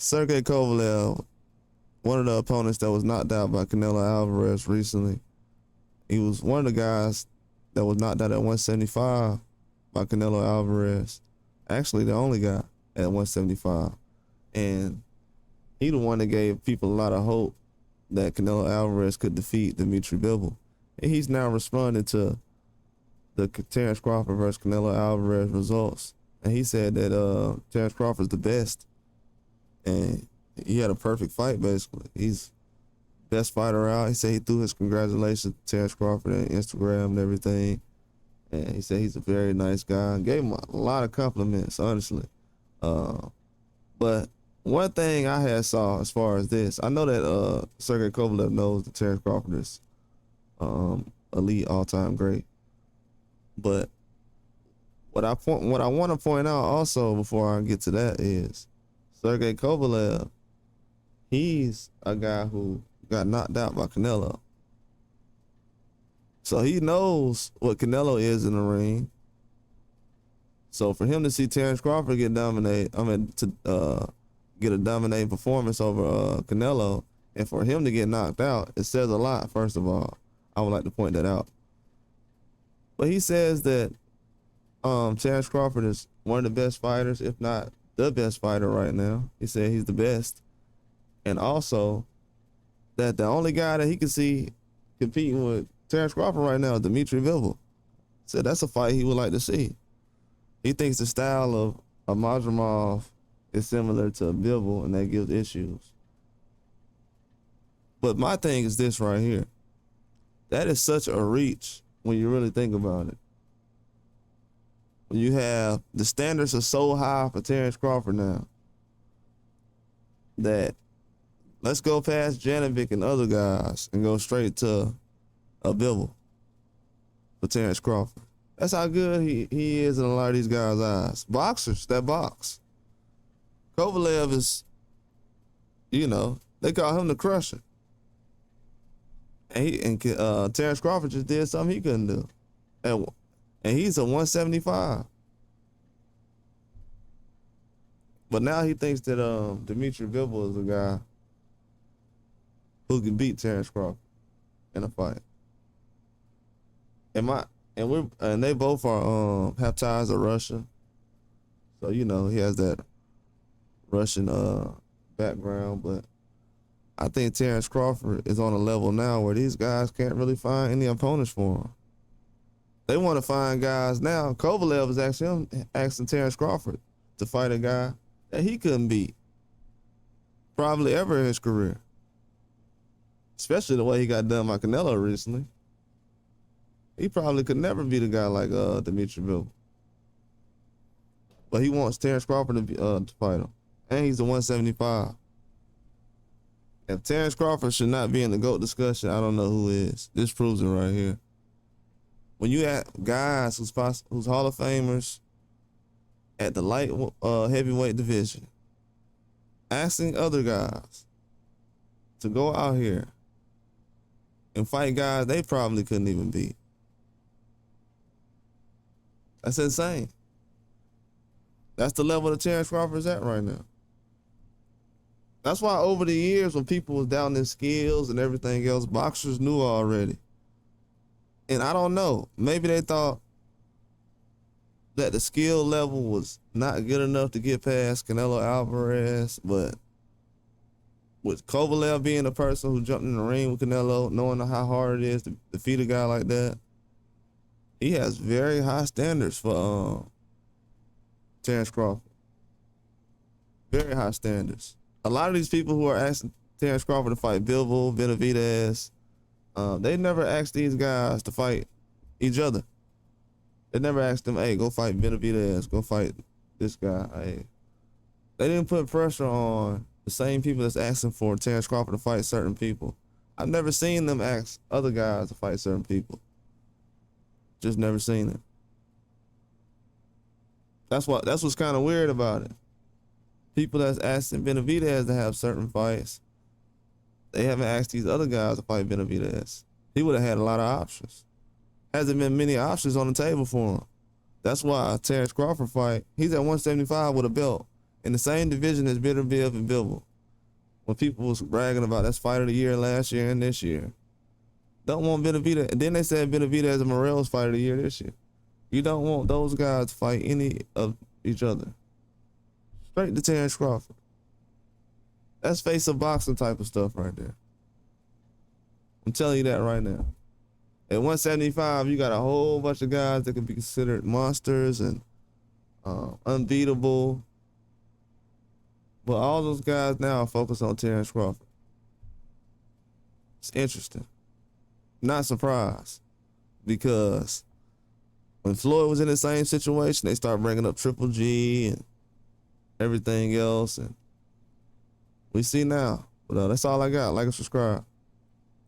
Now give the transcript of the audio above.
Sergey Kovalev, one of the opponents that was knocked out by Canelo Alvarez recently. He was one of the guys that was knocked out at 175 by Canelo Alvarez. Actually, the only guy at 175. And he the one that gave people a lot of hope that Canelo Alvarez could defeat Dmitry Bivol. And he's now responding to the Terence Crawford versus Canelo Alvarez results. And he said that Terence Crawford's the best. And he had a perfect fight, basically. He's best fighter out. He said he threw his congratulations to Terence Crawford on Instagram and everything. And he said he's a very nice guy. Gave him a lot of compliments, honestly. But one thing I had saw as far as this, I know that Sergey Kovalev knows that Terence Crawford is elite, all-time great. But what I want to point out also before I get to that is Sergey Kovalev, he's a guy who got knocked out by Canelo. So he knows what Canelo is in the ring. So for him to see Terence Crawford get get a dominating performance over Canelo, and for him to get knocked out, it says a lot, first of all. I would like to point that out. But he says that Terence Crawford is one of the best fighters, if not the best fighter right now. He said he's the best. And also that the only guy that he can see competing with Terence Crawford right now is Dmitry Bivol. So that's a fight he would like to see. He thinks the style of Madrimov is similar to Bivol, and that gives issues. But my thing is this right here. That is such a reach when you really think about it. When you have the standards are so high for Terence Crawford now that let's go past Janovic and other guys and go straight to a Bivol for Terence Crawford. That's how good he is in a lot of these guys' eyes. Boxers that box. Kovalev is, they call him the crusher. And Terence Crawford just did something he couldn't do. And he's a 175. But now he thinks that Dmitry Bivol is a guy who can beat Terence Crawford in a fight. And they both are have ties to Russia. So he has that Russian background, but I think Terence Crawford is on a level now where these guys can't really find any opponents for him. They want to find guys now. Kovalev is asking Terence Crawford to fight a guy that he couldn't beat probably ever in his career. Especially the way he got done by Canelo recently. He probably could never beat a guy like Dmitry Bivol. But he wants Terence Crawford to fight him. And he's the 175. If Terence Crawford should not be in the GOAT discussion, I don't know who is. This proves it right here. When you have guys who's Hall of Famers at the light heavyweight division, asking other guys to go out here and fight guys they probably couldn't even beat. That's insane. That's the level that Terence Crawford is at right now. That's why over the years when people was down in skills and everything else, boxers knew already. And I don't know, maybe they thought that the skill level was not good enough to get past Canelo Alvarez, but with Kovalev being the person who jumped in the ring with Canelo, knowing how hard it is to defeat a guy like that, he has very high standards for Terence Crawford. Very high standards. A lot of these people who are asking Terence Crawford to fight Bivol, Benavidez, they never asked these guys to fight each other. They never asked them, hey, go fight Benavidez, go fight this guy. Hey. They didn't put pressure on the same people that's asking for Terence Crawford to fight certain people. I've never seen them ask other guys to fight certain people. Just never seen it. That's what's kind of weird about it. People that's asking Benavidez to have certain fights, they haven't asked these other guys to fight Benavidez. He would have had a lot of options. Hasn't been many options on the table for him. That's why Terence Crawford fight, he's at 175 with a belt. in the same division as Biv and Bivol. When people was bragging about that's fight of the year last year and this year. Don't want Benavidez. And then they said Benavidez and Morrell's fight of the year this year. You don't want those guys to fight any of each other. Straight to Terence Crawford. That's face of boxing type of stuff right there. I'm telling you that right now. At 175, you got a whole bunch of guys that can be considered monsters and unbeatable. But all those guys now are focused on Terence Crawford. It's interesting. Not surprised. Because when Floyd was in the same situation, they started bringing up Triple G and everything else. And we see now. But that's all I got. Like and subscribe.